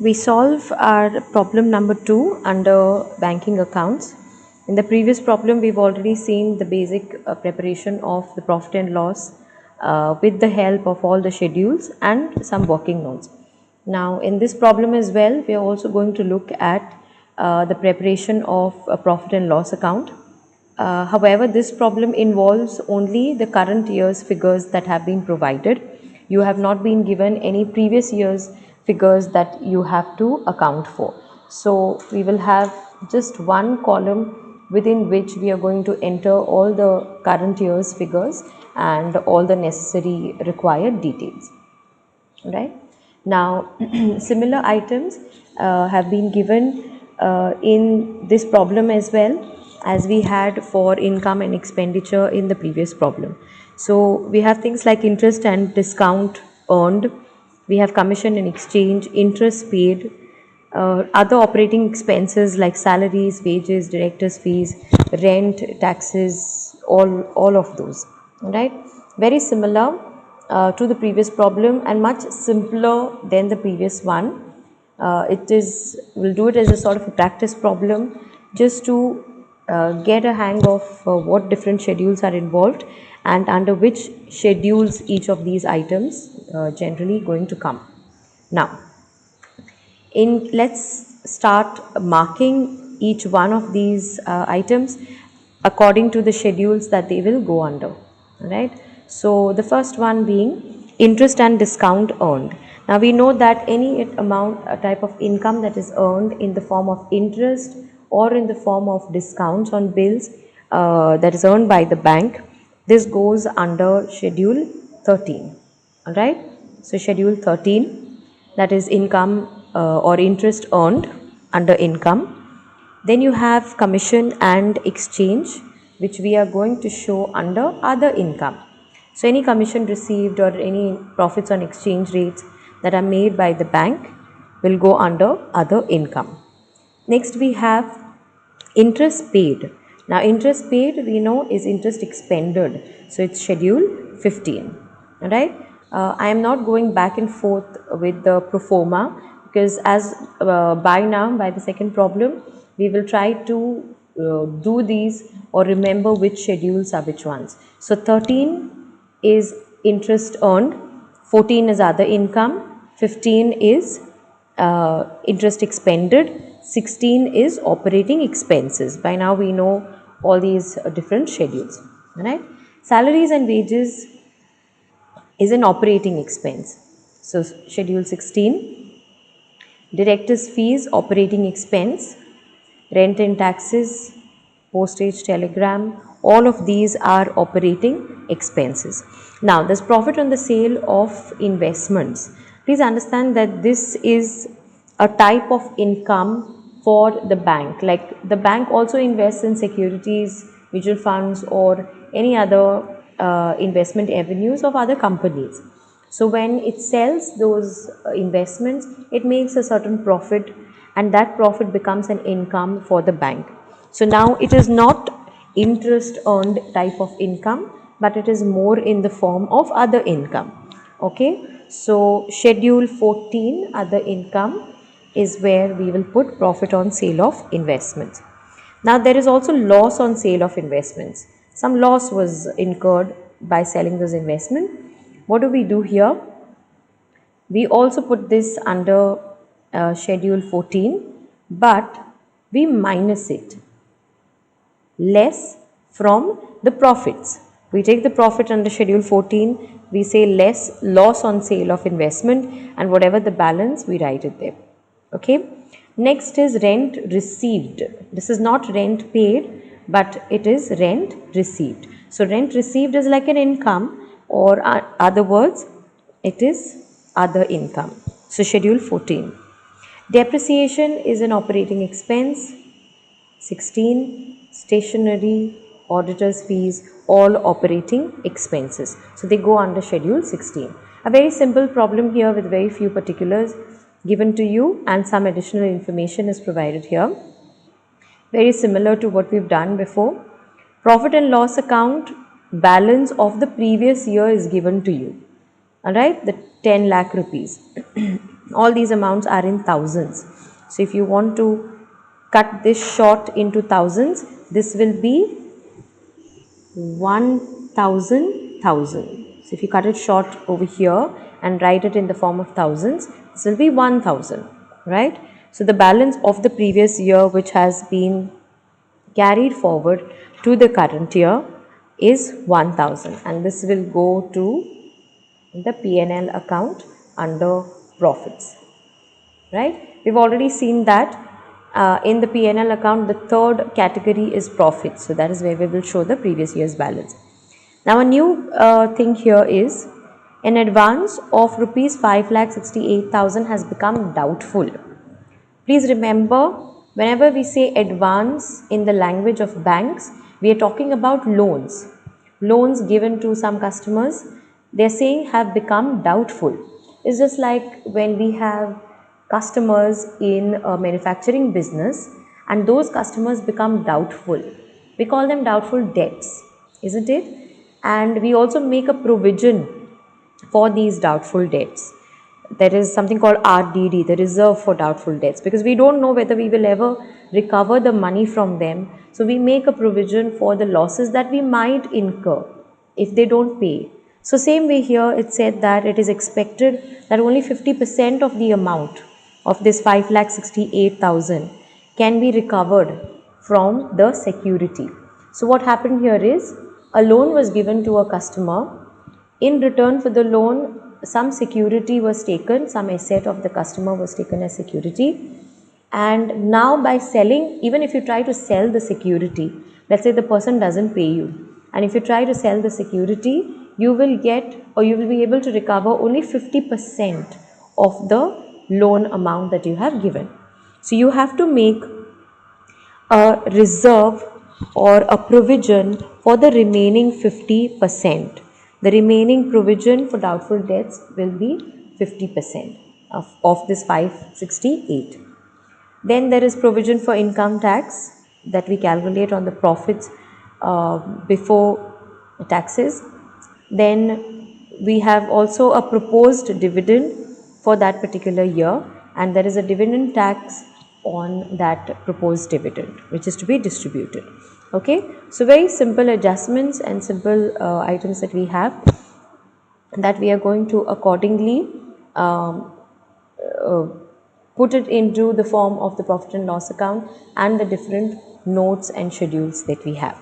We solve our problem number 2 under banking accounts. In the previous problem, we've already seen the basic preparation of the profit and loss with the help of all the schedules and some working notes. Now, in this problem as well, we are also going to look at the preparation of a profit and loss account. However, this problem involves only the current year's figures that have been provided. You have not been given any previous year's figures that you have to account for. So, we will have just one column within which we are going to enter all the current year's figures and all the necessary required details. Right? Now, similar items have been given in this problem as well as we had for income and expenditure in the previous problem. So, we have things like interest and discount earned, we have commission and exchange, interest paid, other operating expenses like salaries, wages, directors' fees, rent, taxes, all of those, right? Very similar to the previous problem and much simpler than the previous one. We'll do it as a sort of a practice problem just to get a hang of what different schedules are involved and under which schedules each of these items generally going to come. Now, let's start marking each one of these items according to the schedules that they will go under, right? So the first one being interest and discount earned. Now we know that any amount, a type of income that is earned in the form of interest or in the form of discounts on bills that is earned by the bank, this goes under schedule 13. All right, so schedule 13, that is income or interest earned under income. Then you have commission and exchange, which we are going to show under other income. So any commission received or any profits on exchange rates that are made by the bank will go under other income. Next we have interest paid. Now interest paid we know is interest expended, so it's schedule 15. Alright, I am not going back and forth with the pro forma because as by now, by the second problem, we will try to do these or remember which schedules are which ones. So 13 is interest earned, 14 is other income, 15 is interest expended, 16 is operating expenses. By now we know all these different schedules. Right? Salaries and wages is an operating expense. So schedule 16, directors fees, operating expense, rent and taxes, postage, telegram, all of these are operating expenses. Now this profit on the sale of investments. Please understand that this is a type of income for the bank. Like the bank also invests in securities, mutual funds or any other investment avenues of other companies. So when it sells those investments, it makes a certain profit and that profit becomes an income for the bank. So now it is not interest earned type of income, but it is more in the form of other income. Okay, so schedule 14 other income is where we will put profit on sale of investments. Now there is also loss on sale of investments. Some loss was incurred by selling those investments. What do we do here? We also put this under schedule 14, but we minus it, less from the profits. We take the profit under schedule 14, we say less loss on sale of investment, and whatever the balance we write it there. Okay. Next is rent received. This is not rent paid, but it is rent received. So rent received is like an income, or other words, it is other income. So schedule 14. Depreciation is an operating expense. 16. Stationery, auditor's fees, all operating expenses. So they go under schedule 16. A very simple problem here with very few particulars given to you and some additional information is provided here. Very similar to what we've done before. Profit and loss account balance of the previous year is given to you. all right, the 10 lakh rupees. All these amounts are in thousands. So if you want to cut this short into thousands, this will be 1,000,000. So if you cut it short over here and write it in the form of thousands, this will be 1,000, right? So the balance of the previous year, which has been carried forward to the current year, is 1,000, and this will go to the P&L account under profits, right? We've already seen that in the P&L account, the third category is profits. So that is where we will show the previous year's balance. Now a new thing here is an advance of rupees 5,68,000 has become doubtful. Please remember, whenever we say advance in the language of banks, we are talking about loans. Loans given to some customers, they are saying have become doubtful. It's just like when we have customers in a manufacturing business and those customers become doubtful. We call them doubtful debts, isn't it? And we also make a provision for these doubtful debts. There is something called RDD, the reserve for doubtful debts, because we don't know whether we will ever recover the money from them. So we make a provision for the losses that we might incur if they don't pay. So same way here, it said that it is expected that only 50% of the amount of this 5,68,000 can be recovered from the security. So what happened here is a loan was given to a customer. In return for the loan, some security was taken, some asset of the customer was taken as security. And now by selling, even if you try to sell the security, let's say the person doesn't pay you, and if you try to sell the security, you will get, or you will be able to recover only 50% of the loan amount that you have given. So you have to make a reserve or a provision for the remaining 50%. The remaining provision for doubtful debts will be 50% of this 568. Then there is provision for income tax that we calculate on the profits before taxes. Then we have also a proposed dividend for that particular year, and there is a dividend tax on that proposed dividend which is to be distributed. Okay, so very simple adjustments and simple items that we have, that we are going to accordingly uh, put it into the form of the profit and loss account and the different notes and schedules that we have.